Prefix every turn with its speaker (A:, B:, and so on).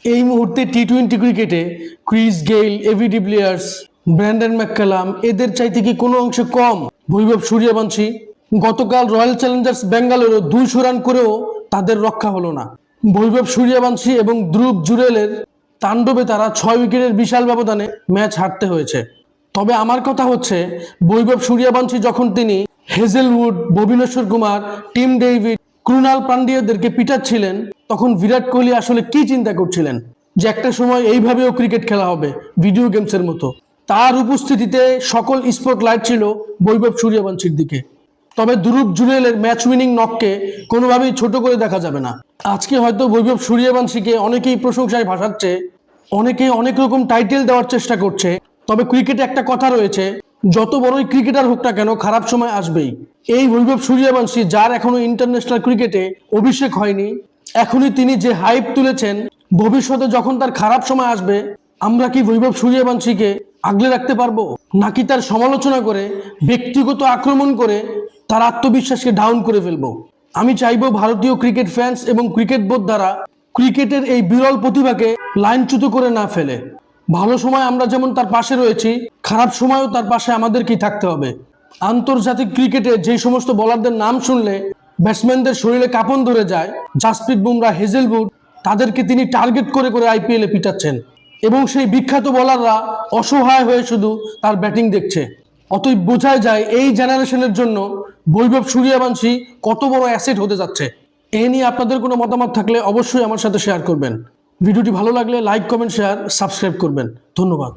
A: এই মুহূর্তে টি-20 ক্রিকেটে Chris Gayle, AB de Villiers, Brendon McCullum এদের চাইতে কি কোনো অংশে কম বৈভব সূর্যবংশী? গতকাল রয়্যাল চ্যালেঞ্জার্স বেঙ্গালুরু 200 রান করেও তাদের রক্ষা হলো না। বৈভব সূর্যবংশী এবং ধ্রুব জুরেলের তাণ্ডবে তারা 6 উইকেটের বিশাল ব্যবধানে ম্যাচ হারতে হয়েছে। তবে আমার কথা হচ্ছে, বৈভব সূর্যবংশী যখন তিনি Hazlewood, Bhuvneshwar Kumar, Tim David, Krunal পান্ডিয়াদেরকে পিটাচ্ছিলেন, তখন বিরাট কোহলি আসলে কি চিন্তা করছিলেন যে একটা সময় এইভাবেও ক্রিকেট খেলা হবে ভিডিও গেমসের মতো? তার উপস্থিতিতে সকল স্পটলাইট ছিল বৈভব সূর্যবংশীর দিকে। তবে ধ্রুব জুরেলের ম্যাচ উইনিং নককে কোনোভাবেই ছোট করে দেখা যাবে না। আজকে হয়তো বৈভব সূর্যবংশীকে অনেকেই প্রশংসায় ভাসাচ্ছে, অনেকে অনেক রকম টাইটেল দেওয়ার চেষ্টা করছে। তবে ক্রিকেটে একটা কথা রয়েছে, যত বড়ই ক্রিকেটার হোক না কেন, খারাপ সময় আসবেই। এই বৈভব সূর্যবংশী, যার এখনো ইন্টারন্যাশনাল ক্রিকেটে অভিষেক হয়নি, এখনই তিনি যে হাইপ তুলেছেন, ভবিষ্যতে যখন তার খারাপ সময় আসবে, আমরা কি বৈভব সূর্যবংশীকে আগলে রাখতে পারবো, নাকি তার সমালোচনা করে, ব্যক্তিগত আক্রমণ করে তার আত্মবিশ্বাসকে ডাউন করে ফেলবো? আমি চাইবো ভারতীয় ক্রিকেট ফ্যান্স এবং ক্রিকেট বোর্ড দ্বারা ক্রিকেটের এই বিরল প্রতিভাকে লাইনচ্যুত করে না ফেলে। ভালো সময় আমরা যেমন তার পাশে রয়েছি, খারাপ সময়ও তার পাশে আমাদেরকেই থাকতে হবে। আন্তর্জাতিক ক্রিকেটে যে সমস্ত বোলারদের নাম শুনলে ব্যাটসম্যানদের শরীরে কাঁপন ধরে যায়, জাসপ্রীত বুমরা, হেজেলউড, তাদেরকে তিনি টার্গেট করে করে আইপিএলে পিটাচ্ছেন এবং সেই বিখ্যাত বোলাররা অসহায় হয়ে শুধু তার ব্যাটিং দেখছে। অতএব বোঝাই যায় এই জেনারেশনের জন্য বৈভব সূর্যবংশী কত বড় অ্যাসেট হতে যাচ্ছে। এ নিয়ে আপনাদের কোনো মতামত থাকলে অবশ্যই আমার সাথে শেয়ার করবেন। ভিডিওটি ভালো লাগলে লাইক, কমেন্ট, শেয়ার, সাবস্ক্রাইব করবেন। ধন্যবাদ।